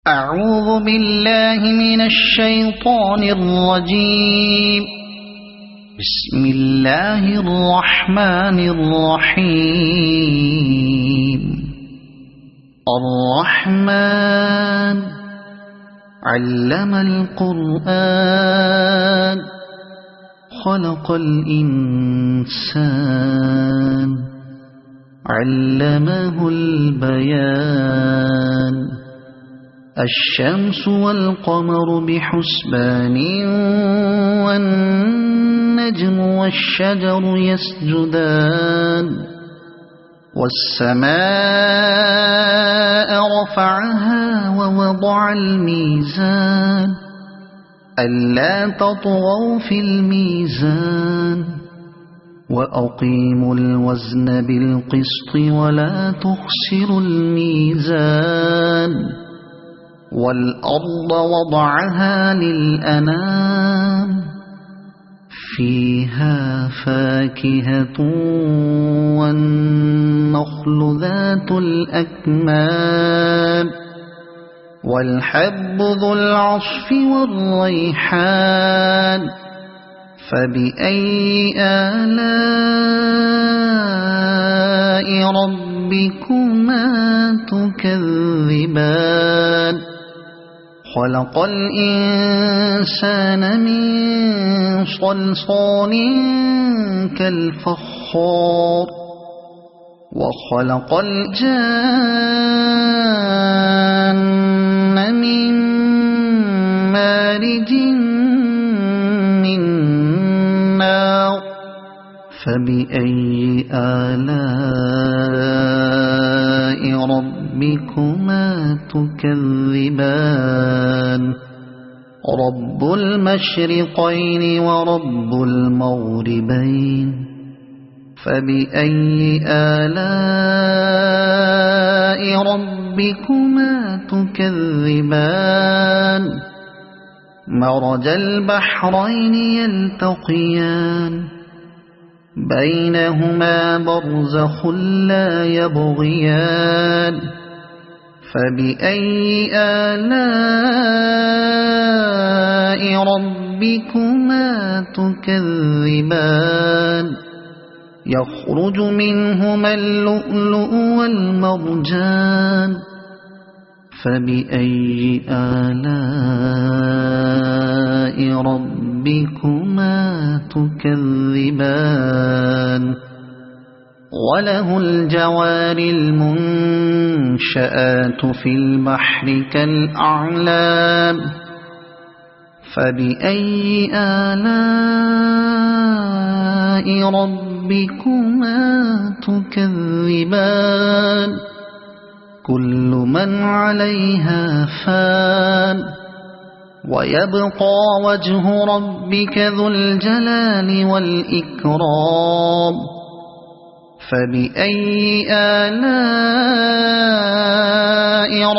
أعوذ بالله من الشيطان الرجيم. بسم الله الرحمن الرحيم. الرحمن علم القرآن خلق الإنسان علمه البيان. الشمس والقمر بحسبان والنجم والشجر يسجدان. والسماء رفعها ووضع الميزان ألا تطغوا في الميزان وأقيموا الوزن بالقسط ولا تخسروا الميزان. والأرض وضعها للأنام فيها فاكهة والنخل ذات الأكمام والحب ذو العصف والريحان. فبأي آلاء ربكما تكذبان. خلق الإنسان من صلصال كالفخار وخلق الجان من مارج من نار. فبأي آلاء ربكما تكذبان. رب المشرقين ورب المغربين. فبأي آلاء ربكما تكذبان. مرج البحرين يلتقيان بينهما برزخ لا يبغيان. فبأي آلاء ربكما تكذبان. يخرج منهما اللؤلؤ والمرجان. فبأي آلاء ربكما تكذبان. وله الجوار المنشآت في البحر كالأعلام. فبأي آلاء ربكما تكذبان. كل من عليها فان ويبقى وجه ربك ذو الجلال والإكرام. فبأي آلاء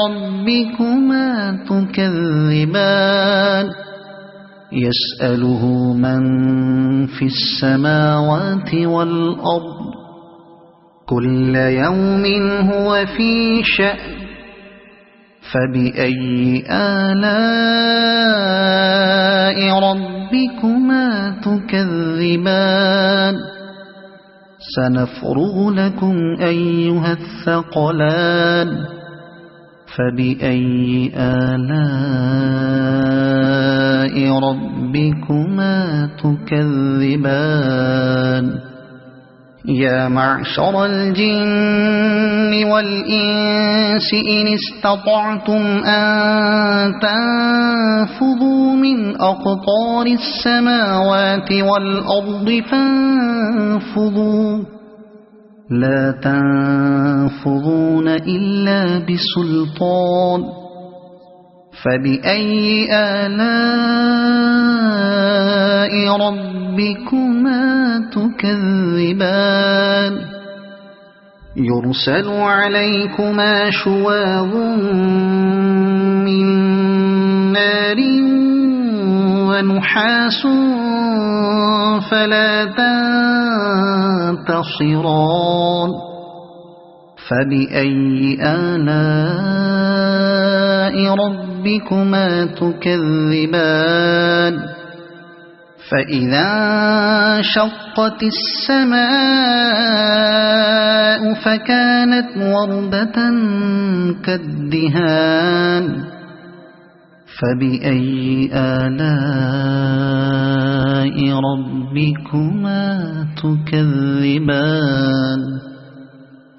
ربكما تكذبان. يسأله من في السماوات والأرض كل يوم هو في شأن. فبأي آلاء ربكما تكذبان. سنفرغ لكم أيها الثقلان. فبأي آلاء ربكما تكذبان. يا معشر الجن والإنس إن استطعتم أن تنفذوا من أقطار السماوات والأرض فانفذوا لا تنفذون إلا بسلطان. فبأي آلاء ربكما تكذبان. يرسل عليكما شواظ من نار ونحاس فلا تنتصران. فبأي آلاء ربكما تكذبان فإذا انشقت السماء فكانت وردة كالدهان فبأي آلاء ربكما تكذبان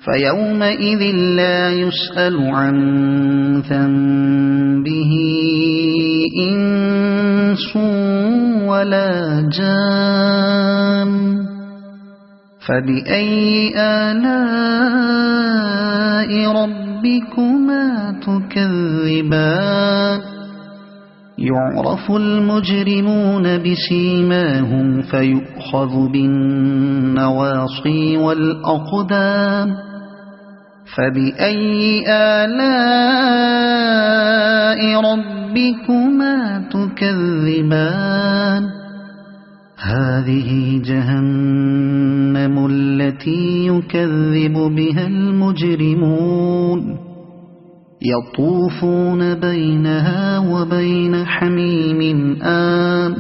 فيومئذ لا يسأل عن ذنبه إنس ولا جان فبأي آلاء ربكما تكذبان يعرف المجرمون بسيماهم فيؤخذ بالنواصي والأقدام فبأي آلاء ربكما تكذبان هذه جهنم التي يكذب بها المجرمون يطوفون بينها وبين حميم آن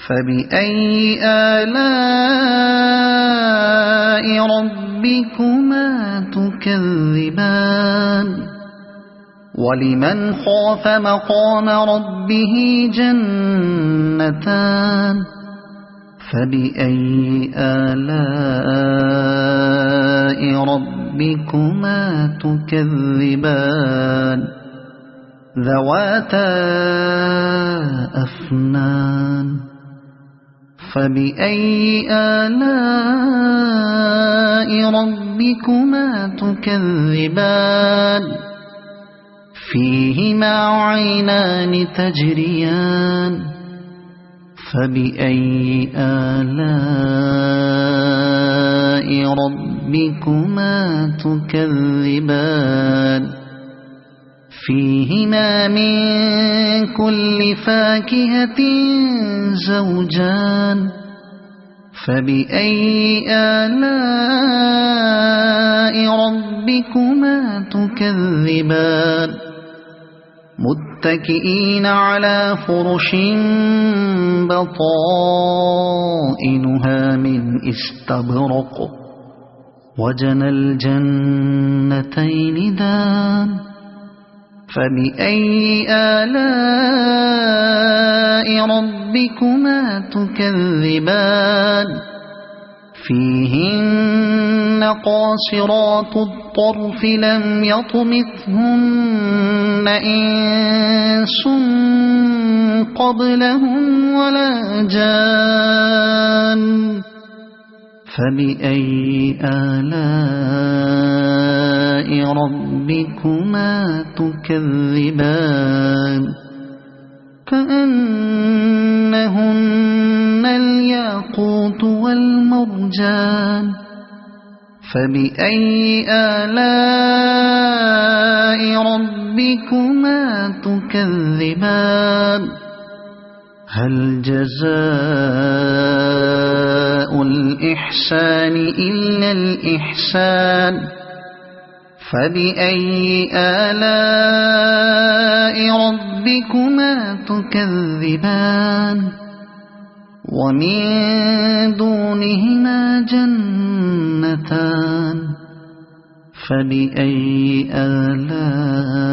فبأي آلاء ربكما تكذبان ولمن خاف مقام ربه جنتان فبأي آلاء ربكما تكذبان ذواتا أفنان فبأي آلاء ربكما تكذبان فيهما عينان تجريان فبأي آلاء ربكما تكذبان فيهما من كل فاكهة زوجان فبأي آلاء ربكما تكذبان متكئين على فرش بطائنها من استبرق وجنى الجنتين دان فبأي آلاء ربكما تكذبان فيهن قاصرات الطرف لم يطمثهن إنس قبلهم ولا جان فبأي آلاء ربكما تكذبان كأنهن الياقوت والمرجان فبأي آلاء ربكما تكذبان هل جزاء الإحسان إلا الإحسان فبأي آلاء ربكما تكذبان ومن دونهما جنتان فبأي آلاء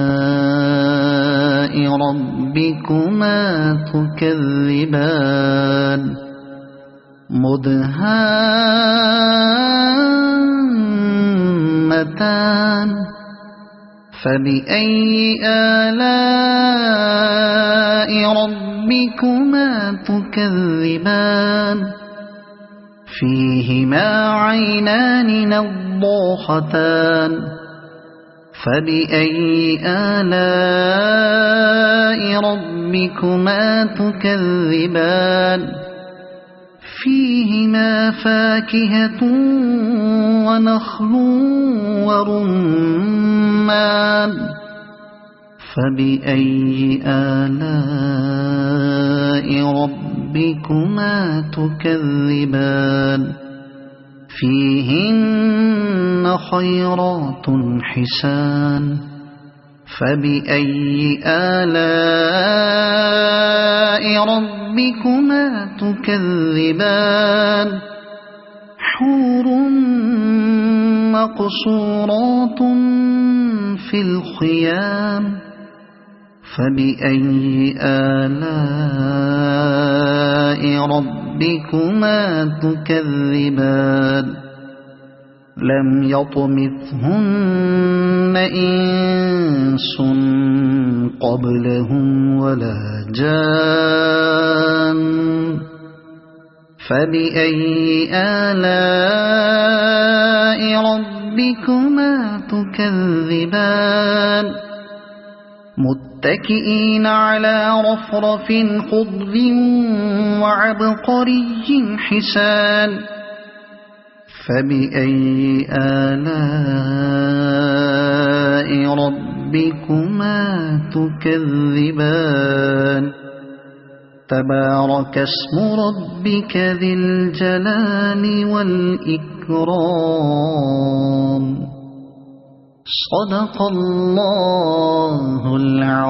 ربكما تكذبان مدهامتان فبأي آلاء ربكما تكذبان فيهما عينان نضاختان فبأي آلاء ربكما تكذبان فيهما فاكهة ونخل ورمان فبأي آلاء ربكما تكذبان فيهن خيرات حسان فبأي آلاء ربكما تكذبان حور مقصورات في الخيام فبأي آلاء ربكما تكذبان لم يطمثهن إنس قبلهم ولا جان فبأي آلاء ربكما تكذبان متكئين على رفرف خضر وعبقري حسان فبأي آلاء ربكما تكذبان تبارك اسم ربك ذي الجلال والإكرام صدق الله العظيم.